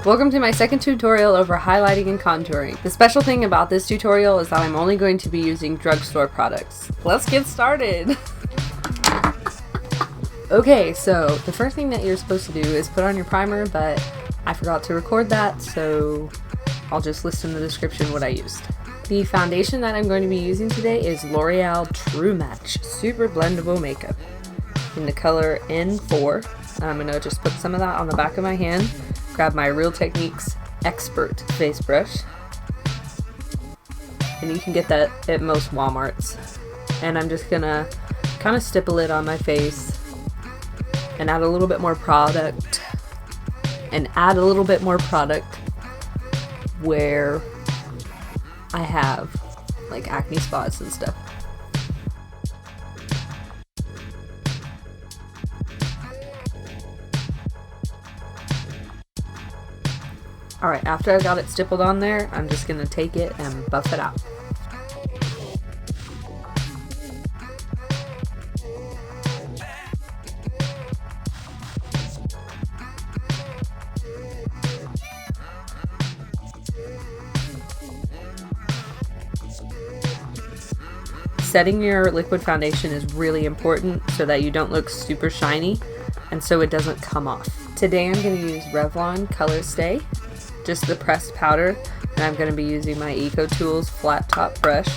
Welcome to my second tutorial over highlighting and contouring. The special thing about this tutorial is that I'm only going to be using drugstore products. Let's get started! Okay, so the first thing that you're supposed to do is put on your primer, but I forgot to record that, so I'll just list in the description what I used. The foundation that I'm going to be using today is L'Oreal True Match Super Blendable Makeup in the color N4. I'm going to just put some of that on the back of my hand. Grab my Real Techniques Expert face brush, and you can get that at most Walmarts. And I'm just gonna kind of stipple it on my face and add a little bit more product where I have like acne spots and stuff. Alright, after I got it stippled on there, I'm just going to take it and buff it out. Setting your liquid foundation is really important so that you don't look super shiny and so it doesn't come off. Today I'm going to use Revlon Colorstay, just the pressed powder, and I'm going to be using my EcoTools flat top brush.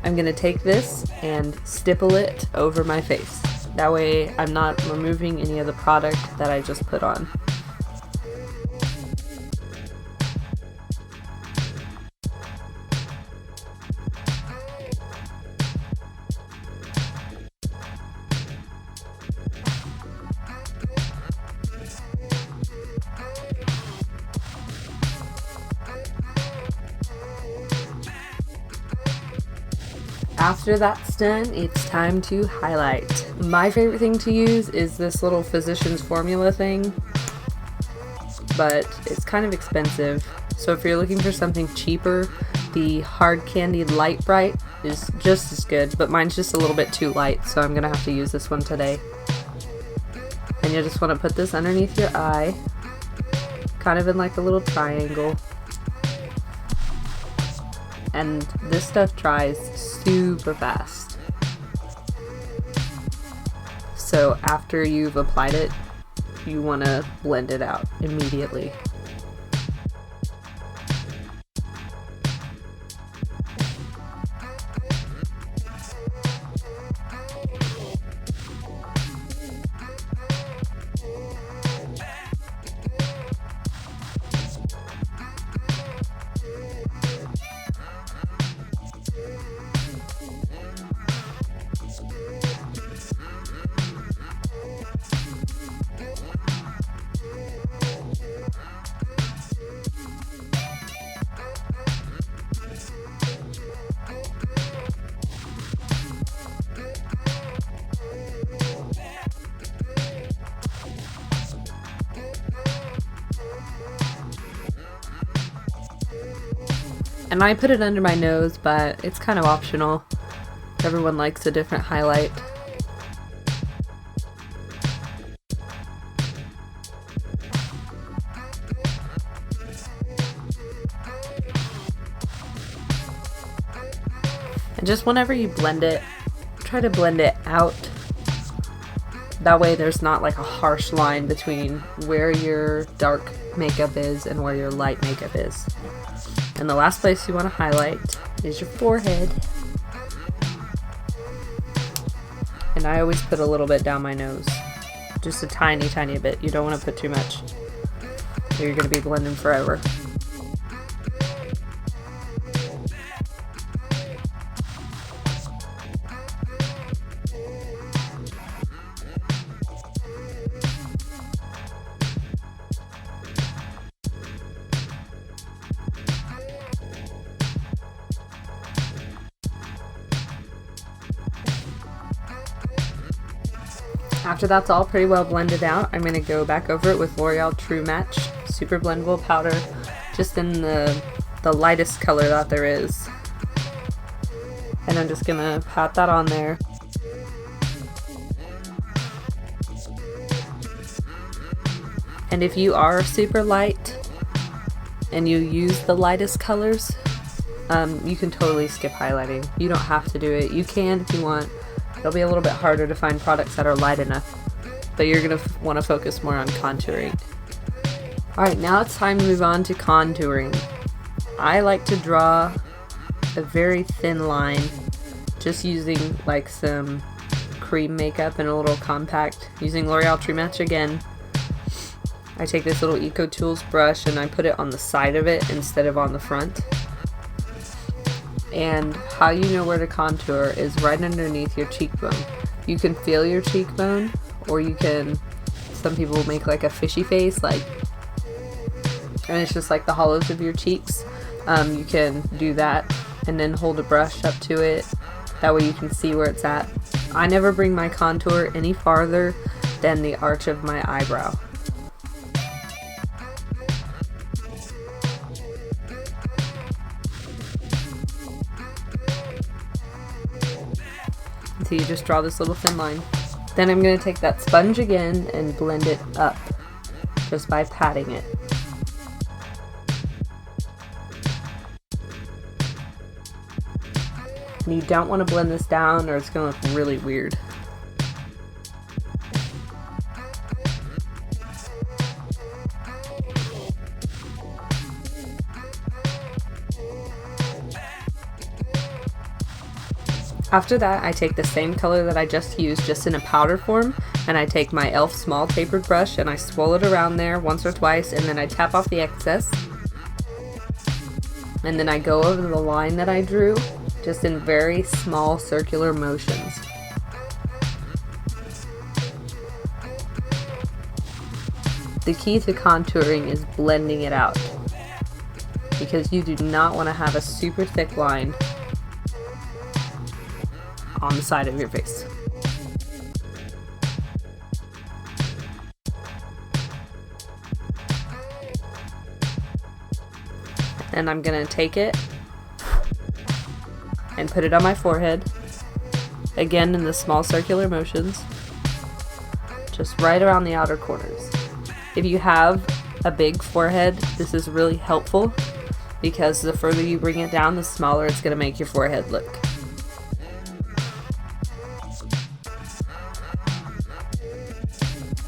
I'm going to take this and stipple it over my face. That way I'm not removing any of the product that I just put on. After that's done, it's time to highlight. My favorite thing to use is this little Physicians Formula thing, but it's kind of expensive. So if you're looking for something cheaper, the Hard Candy Light Bright is just as good, but mine's just a little bit too light, so I'm gonna have to use this one today. And you just want to put this underneath your eye, kind of in like a little triangle. And this stuff dries super fast. So after you've applied it, you want to blend it out immediately. And I put it under my nose, but it's kind of optional. Everyone likes a different highlight. And just whenever you blend it, try to blend it out. That way there's not like a harsh line between where your dark makeup is and where your light makeup is. And the last place you want to highlight is your forehead. And I always put a little bit down my nose. Just a tiny, tiny bit. You don't want to put too much, or you're going to be blending forever. After that's all pretty well blended out, I'm going to go back over it with L'Oreal True Match Super Blendable Powder, just in the lightest color that there is. And I'm just going to pat that on there. And if you are super light, and you use the lightest colors, you can totally skip highlighting. You don't have to do it. You can if you want. It'll be a little bit harder to find products that are light enough, but you're going to want to focus more on contouring. Alright, now it's time to move on to contouring. I like to draw a very thin line, just using like some cream makeup and a little compact, using L'Oreal True Match again. I take this little EcoTools brush and I put it on the side of it instead of on the front. And how you know where to contour is right underneath your cheekbone. You can feel your cheekbone, or you can, some people make like a fishy face, like, and it's just like the hollows of your cheeks. You can do that and then hold a brush up to it. That way you can see where it's at. I never bring my contour any farther than the arch of my eyebrow. So you just draw this little thin line. Then I'm going to take that sponge again and blend it up just by patting it. And you don't want to blend this down or it's going to look really weird. After that, I take the same color that I just used, just in a powder form, and I take my E.L.F. small tapered brush and I swirl it around there once or twice, and then I tap off the excess. And then I go over the line that I drew, just in very small circular motions. The key to contouring is blending it out, because you do not want to have a super thick line on the side of your face. And I'm gonna take it and put it on my forehead, again in the small circular motions, just right around the outer corners. If you have a big forehead, this is really helpful, because the further you bring it down, the smaller it's gonna make your forehead look.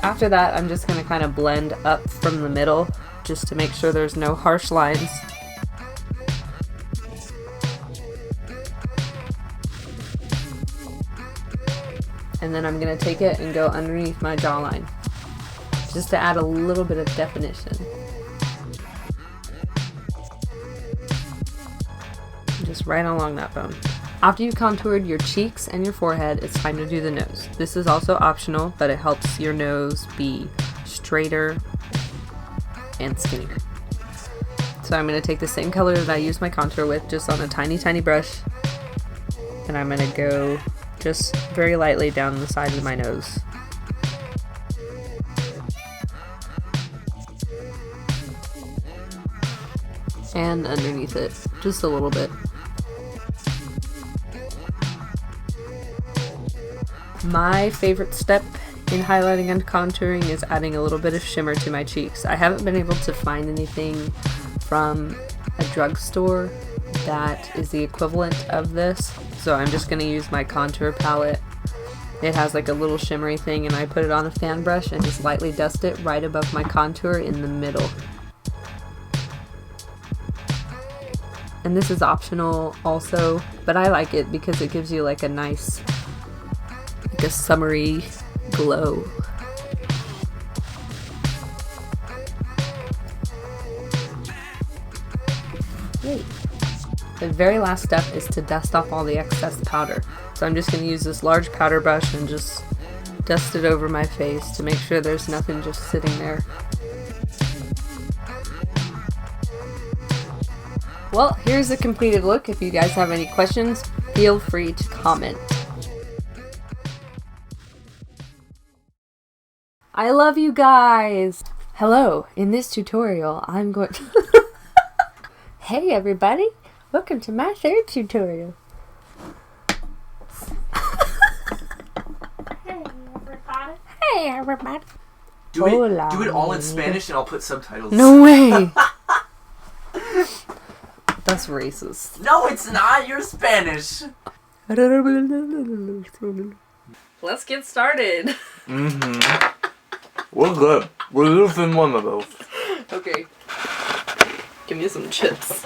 After that, I'm just going to kind of blend up from the middle, just to make sure there's no harsh lines. And then I'm going to take it and go underneath my jawline, just to add a little bit of definition. Just right along that bone. After you've contoured your cheeks and your forehead, it's time to do the nose. This is also optional, but it helps your nose be straighter and skinnier. So I'm going to take the same color that I used my contour with, just on a tiny, tiny brush. And I'm going to go just very lightly down the side of my nose. And underneath it, just a little bit. My favorite step in highlighting and contouring is adding a little bit of shimmer to my cheeks. I haven't been able to find anything from a drugstore that is the equivalent of this, so I'm just going to use my contour palette. It has like a little shimmery thing, and I put it on a fan brush and just lightly dust it right above my contour in the middle. And this is optional also, but I like it because it gives you like a nice, like a summery glow. Great. The very last step is to dust off all the excess powder. So I'm just going to use this large powder brush and just dust it over my face to make sure there's nothing just sitting there. Well, here's the completed look. If you guys have any questions, feel free to comment. I love you guys! Hello, in this tutorial I'm going to... Hey everybody, welcome to my third tutorial. Hey everybody. Hey everybody. Do it all in Spanish and I'll put subtitles. No way! That's racist. No, it's not. You're Spanish. Let's get started. We're good. We're losing one of those. Okay. Give me some chips.